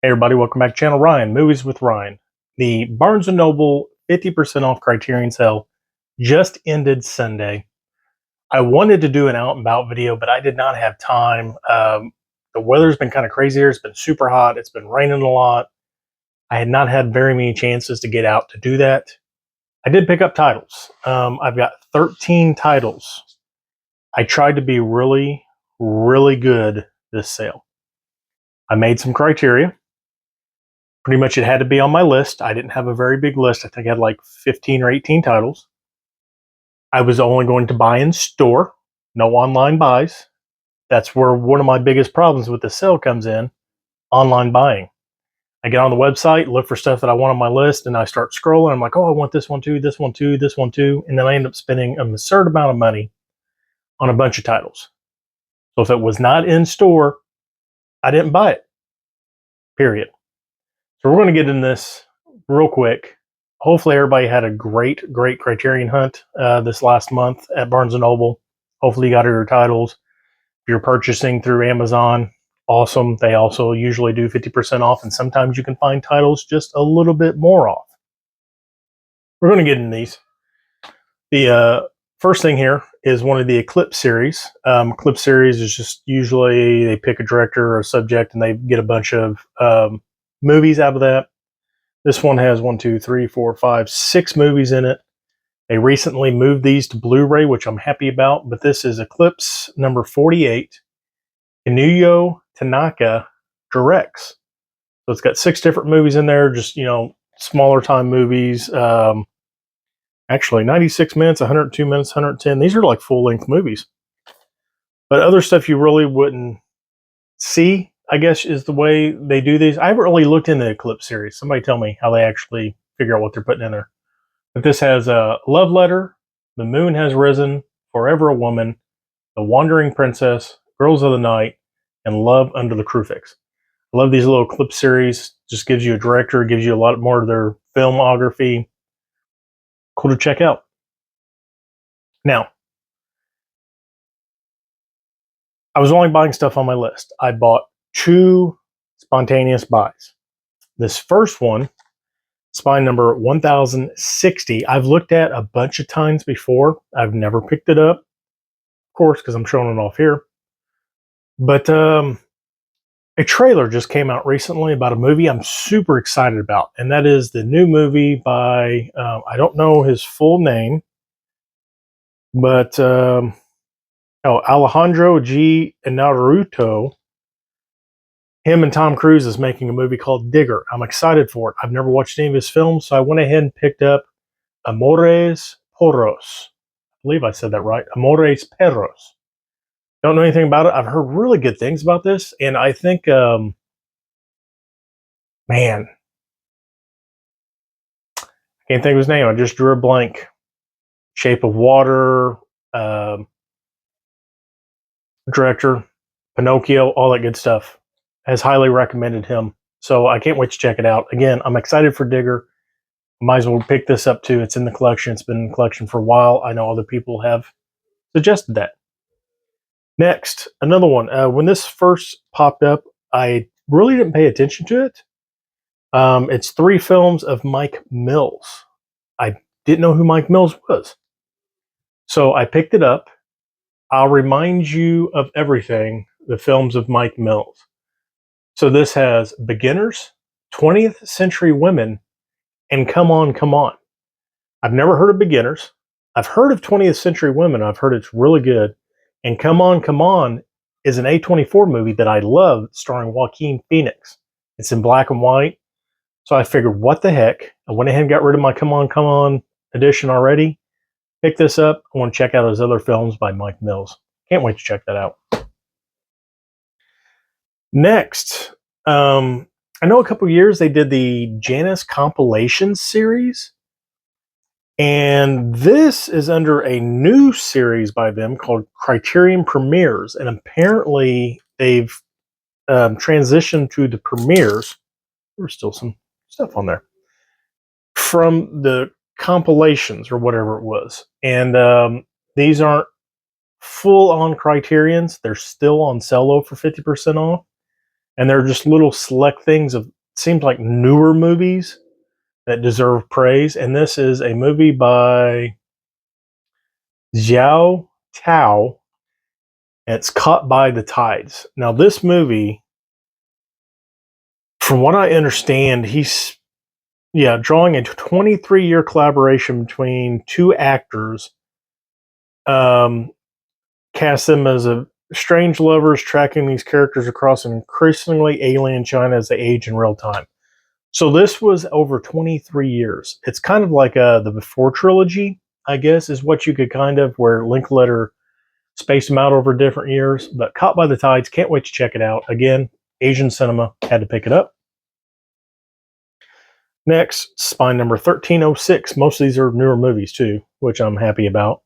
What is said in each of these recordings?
Hey everybody, welcome back to channel Ryan, Movies with Ryan. The Barnes & Noble 50% off Criterion sale just ended Sunday. I wanted to do an out and about video, but I did not have time. The weather's been kind of crazy here. It's been super hot. It's been raining a lot. I had not had very many chances to get out to do that. I did pick up titles. I've got 13 titles. I tried to be really, really good this sale. I made some criteria. Pretty much it had to be on my list. I didn't have a very big list. I think I had like 15 or 18 titles. I was only going to buy in store, no online buys. That's where one of my biggest problems with the sale comes in, online buying. I get on the website, look for stuff that I want on my list, and I start scrolling. I'm like, oh, I want this one too, this one too, this one too. And then I end up spending an absurd amount of money on a bunch of titles. So if it was not in store, I didn't buy it, period. So we're going to get in this real quick. Hopefully everybody had a great Criterion hunt this last month at Barnes & Noble. Hopefully you got your titles. If you're purchasing through Amazon, awesome. They also usually do 50% off, and sometimes you can find titles just a little bit more off. We're going to get in these. The first thing here is one of the Eclipse series. Eclipse series is just usually they pick a director or a subject and they get a bunch of movies out of that. This one has 6 movies in it. They recently moved these to Blu-ray, which I'm happy about, but this is Eclipse number 48. Kinuyo Tanaka directs. So it's got 6 different movies in there, just, smaller time movies. Actually, 96 minutes, 102 minutes, 110. These are like full-length movies. But other stuff you really wouldn't see, I guess, is the way they do these. I haven't really looked into the Eclipse series. Somebody tell me how they actually figure out what they're putting in there. But this has a Love Letter, The Moon Has Risen, Forever a Woman, The Wandering Princess, Girls of the Night, and Love Under the Crucifix. I love these little Eclipse series. Just gives you a director, gives you a lot more of their filmography. Cool to check out. Now, I was only buying stuff on my list. I bought 2 spontaneous buys. This first one, spine number 1060, I've looked at a bunch of times before. I've never picked it up, of course, because I'm showing it off here. But a trailer just came out recently about a movie I'm super excited about, and that is the new movie by, I don't know his full name, but Alejandro G. Inarritu. Him and Tom Cruise is making a movie called Digger. I'm excited for it. I've never watched any of his films, so I went ahead and picked up Amores Perros. I believe I said that right. Amores Perros. Don't know anything about it. I've heard really good things about this, and I think, man, I can't think of his name. I just drew a blank. Shape of Water, director, Pinocchio, all that good stuff. Has highly recommended him. So I can't wait to check it out. Again, I'm excited for Digger. Might as well pick this up too. It's in the collection. It's been in the collection for a while. I know other people have suggested that. Next, another one. When this first popped up, I really didn't pay attention to it. It's 3 films of Mike Mills. I didn't know who Mike Mills was. So I picked it up. I'll remind you of everything, the films of Mike Mills. So this has Beginners, 20th Century Women, and Come On, Come On. I've never heard of Beginners. I've heard of 20th Century Women. I've heard it's really good. And Come On, Come On is an A24 movie that I love, starring Joaquin Phoenix. It's in black and white. So I figured, what the heck? I went ahead and got rid of my Come On, Come On edition already. Pick this up. I want to check out those other films by Mike Mills. Can't wait to check that out. Next, I know a couple years they did the Janus compilation series, and this is under a new series by them called Criterion Premieres, and apparently they've transitioned to the premieres. There's still some stuff on there from the compilations or whatever it was, and these aren't full on Criterions. They're still on sale for 50% off. And they're just little select things of, seems like, newer movies that deserve praise. And this is a movie by Xiao Tao, and it's Caught by the Tides. Now, this movie, from what I understand, he's drawing a 23-year collaboration between two actors. Cast them as strange lovers tracking these characters across an increasingly alien China as they age in real time. So this was over 23 years. It's kind of like the Before trilogy, I guess, is what you could kind of, where Linklater spaced them out over different years. But Caught by the Tides, can't wait to check it out. Again, Asian cinema, had to pick it up. Next, Spine number 1306. Most of these are newer movies too, which I'm happy about.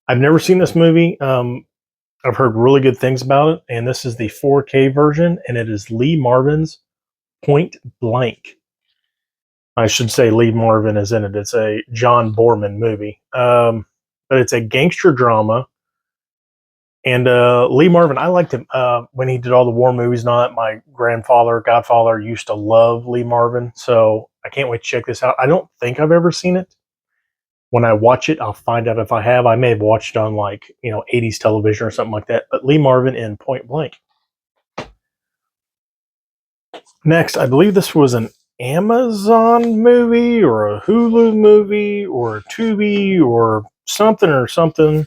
I've never seen this movie. I've heard really good things about it, and this is the 4K version, and it is Lee Marvin's Point Blank. I should say Lee Marvin is in it. It's a John Boorman movie, but it's a gangster drama. And Lee Marvin, I liked him when he did all the war movies and all that. My grandfather, Godfather, used to love Lee Marvin, so I can't wait to check this out. I don't think I've ever seen it. When I watch it, I'll find out if I have. I may have watched it on 80s television or something like that. But Lee Marvin in Point Blank. Next, I believe this was an Amazon movie or a Hulu movie or a Tubi or something.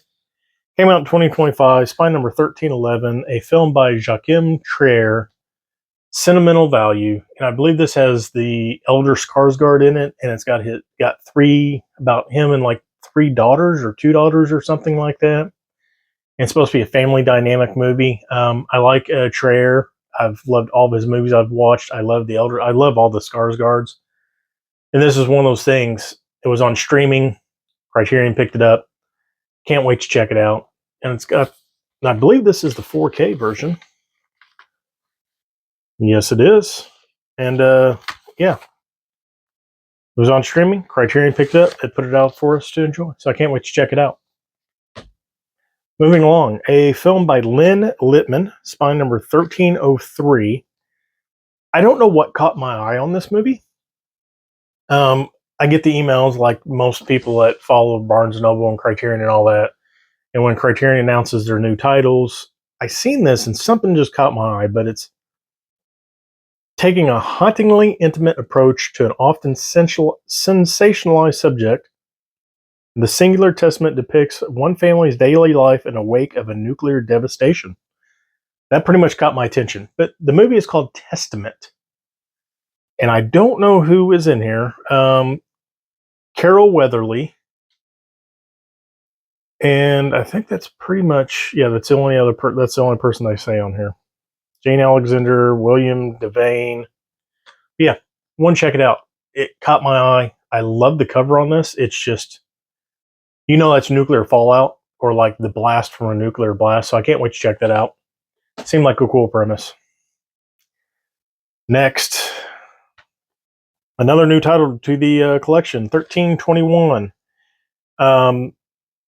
Came out in 2025, Spine number 1311, a film by Joachim Trier, Sentimental Value. And I believe this has the elder Skarsgård in it, and it's got three, about him and like three daughters or two daughters or something like that. And it's supposed to be a family dynamic movie. I like Trier. I've loved all of his movies I've watched. I love all the Skarsgårds. And this is one of those things. It was on streaming. Criterion picked it up. Can't wait to check it out. And I believe this is the 4K version. Yes, it is. And it was on streaming. Criterion picked it up. It put it out for us to enjoy. So I can't wait to check it out. Moving along, a film by Lynn Littman, Spine number 1303. I don't know what caught my eye on this movie. I get the emails like most people that follow Barnes & Noble and Criterion and all that. And when Criterion announces their new titles, I seen this and something just caught my eye, but it's taking a hauntingly intimate approach to an often sensationalized subject. The singular testament depicts one family's daily life in the wake of a nuclear devastation. That pretty much got my attention. But the movie is called Testament. And I don't know who is in here. Carol Weatherly. And I think that's pretty much, that's the only person they say on here. Jane Alexander, William Devane. One, check it out. It caught my eye. I love the cover on this. It's just, that's nuclear fallout or like the blast from a nuclear blast. So I can't wait to check that out. Seemed like a cool premise. Next, another new title to the collection, 1321.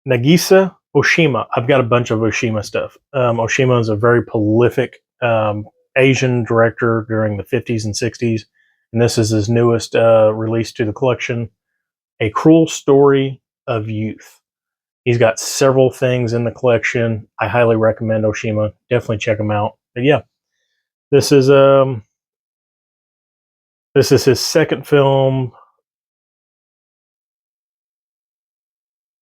Nagisa Oshima. I've got a bunch of Oshima stuff. Oshima is a very prolific Asian director during the 50s and 60s. And this is his newest release to the collection, A Cruel Story of Youth. He's got several things in the collection. I highly recommend Oshima. Definitely check him out. But this is his second film.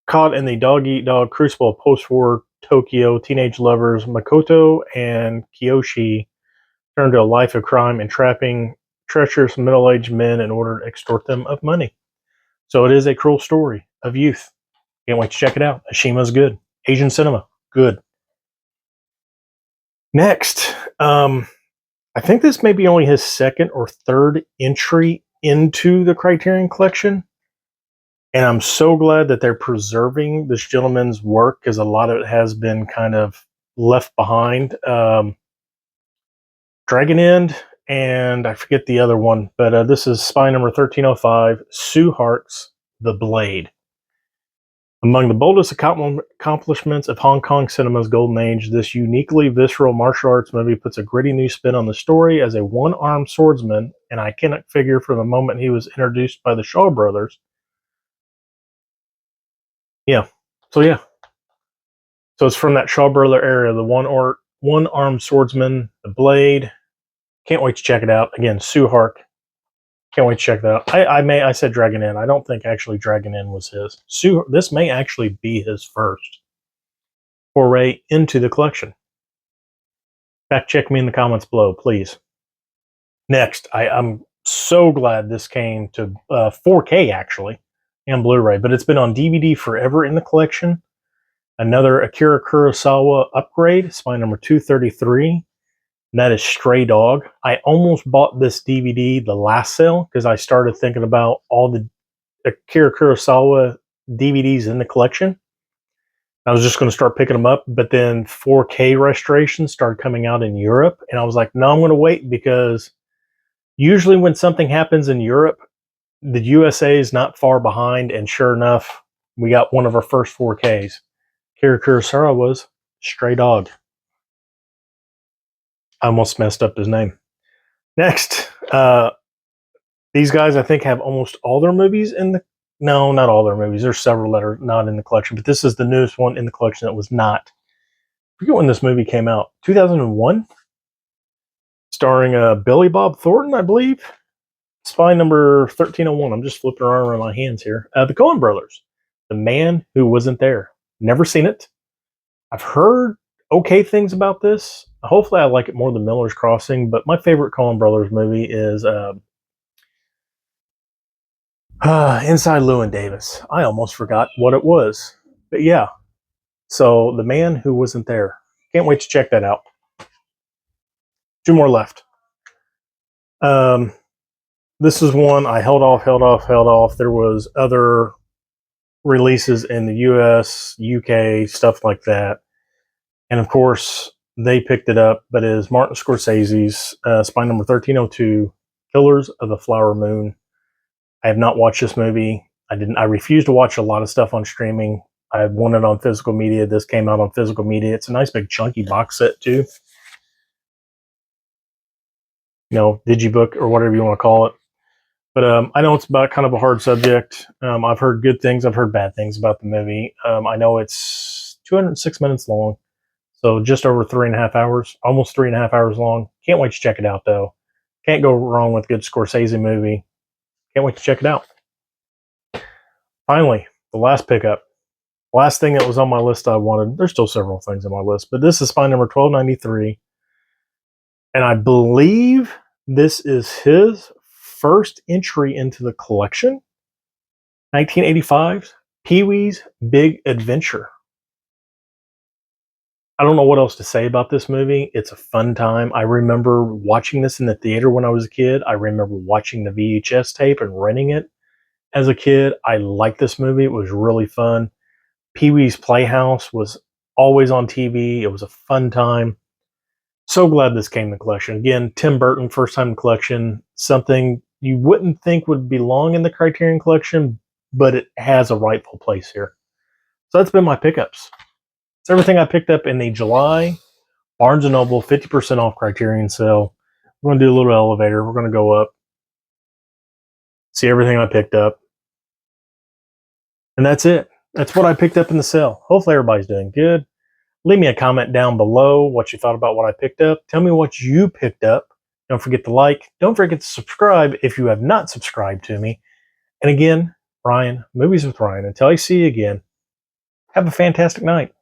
Caught in the dog-eat-dog crucible of post-war Tokyo, teenage lovers Makoto and Kiyoshi turn to a life of crime, entrapping treacherous middle-aged men in order to extort them of money. So it is a cruel story of youth. Can't wait to check it out. Oshima's good. Asian cinema, good. Next, I think this may be only his second or third entry into the Criterion collection. And I'm so glad that they're preserving this gentleman's work because a lot of it has been kind of left behind. Dragon End, and I forget the other one, but this is Spine number 1305, Sue Hart's The Blade. Among the boldest accomplishments of Hong Kong cinema's golden age, this uniquely visceral martial arts movie puts a gritty new spin on the story as a one-armed swordsman, an iconic figure from the moment he was introduced by the Shaw brothers. Yeah. So yeah. So it's from that Shaw brother era, the one-armed swordsman, the blade. Can't wait to check it out. Again, Sue Hark. Can't wait to check that out. I said Dragon Inn. I don't think actually Dragon Inn was his. This may actually be his first foray into the collection. Fact check me in the comments below, please. Next, I'm so glad this came to 4K actually and Blu-ray, but it's been on DVD forever in the collection. Another Akira Kurosawa upgrade, spine number 233. And that is Stray Dog. I almost bought this DVD the last sale because I started thinking about all the Akira Kurosawa DVDs in the collection. I was just going to start picking them up, but then 4K restorations started coming out in Europe, and I was like, no, I'm going to wait because usually when something happens in Europe, the USA is not far behind, and sure enough, we got one of our first 4Ks. Akira Kurosawa was Stray Dog. I almost messed up his name. Next, these guys, I think, have almost all their movies in the... No, not all their movies. There's several that are not in the collection, but this is the newest one in the collection that was not. I forget when this movie came out. 2001? Starring Billy Bob Thornton, I believe. Spy number 1301. I'm just flipping around my hands here. The Coen brothers. The Man Who Wasn't There. Never seen it. I've heard okay things about this. Hopefully I like it more than Miller's Crossing, but my favorite Coen brothers movie is Inside Llewyn Davis. I almost forgot what it was. But yeah. So The Man Who Wasn't There. Can't wait to check that out. Two more left. This is one I held off. There was other releases in the US, UK, stuff like that. And of course, they picked it up, but it is Martin Scorsese's spine number 1302, Killers of the Flower Moon. I have not watched this movie. I refuse to watch a lot of stuff on streaming. I want it on physical media. This came out on physical media. It's a nice big chunky box set too. You know, digibook or whatever you want to call it. But I know it's about kind of a hard subject. I've heard good things. I've heard bad things about the movie. I know it's 206 minutes long. So just over 3.5 hours, almost 3.5 hours long. Can't wait to check it out though. Can't go wrong with a good Scorsese movie. Can't wait to check it out. Finally, the last pickup. Last thing that was on my list I wanted. There's still several things on my list, but this is spine number 1293. And I believe this is his first entry into the collection. 1985's Pee-wee's Big Adventure. I don't know what else to say about this movie. It's a fun time. I remember watching this in the theater when I was a kid. I remember watching the VHS tape and renting it as a kid. I liked this movie. It was really fun. Pee-wee's Playhouse was always on TV. It was a fun time. So glad this came in the collection. Again, Tim Burton, first time in the collection. Something you wouldn't think would belong in the Criterion collection, but it has a rightful place here. So that's been my pickups. It's everything I picked up in the July Barnes & Noble 50% off Criterion sale. We're going to do a little elevator. We're going to go up, see everything I picked up. And that's it. That's what I picked up in the sale. Hopefully everybody's doing good. Leave me a comment down below what you thought about what I picked up. Tell me what you picked up. Don't forget to like. Don't forget to subscribe if you have not subscribed to me. And again, Ryan, Movies with Ryan. Until I see you again, have a fantastic night.